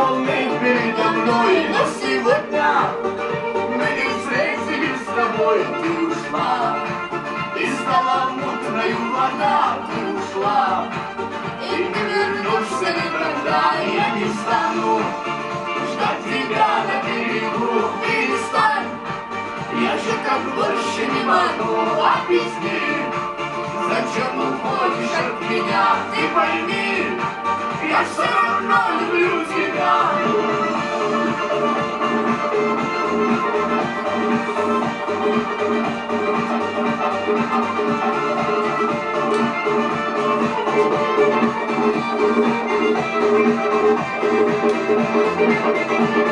волны передо мной. Но сегодня мы не встретились с тобой. Ты ушла, и стала мутною вода. Ты ушла, и не вернешься никогда. Я не стану ждать тебя на берегу. Перестань, я же как больше не могу. Объясни, зачем уходишь от меня? Ты пойми, я все равно люблю тебя.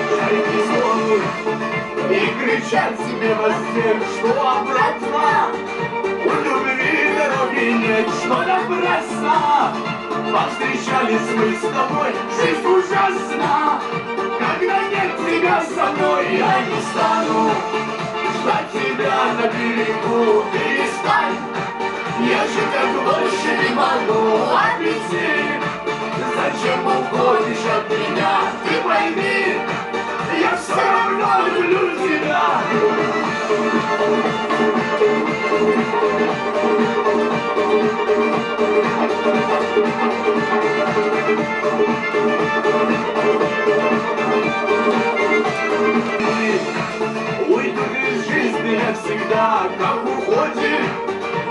Шарики слоны и кричат себе во сне, что обратно у любви дороги нет, что напрасно повстречались мы с тобой. Жизнь ужасна, когда нет тебя со мной. Я не стану ждать тебя на берегу. Перестань, я же так больше не могу. Объясни, зачем уходишь от меня? Ты пойми, я все равно люблю тебя. Уйду из жизни навсегда, как уходит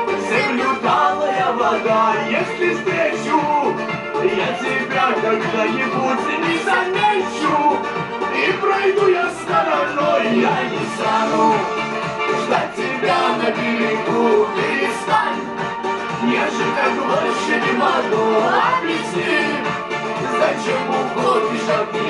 в землю талая вода. Если встречу я тебя когда-нибудь не замечу, и пройду я стороной, я не стану ждать тебя на берегу. Перестань, я же так больше не могу. Объясни, зачем уходишь от меня?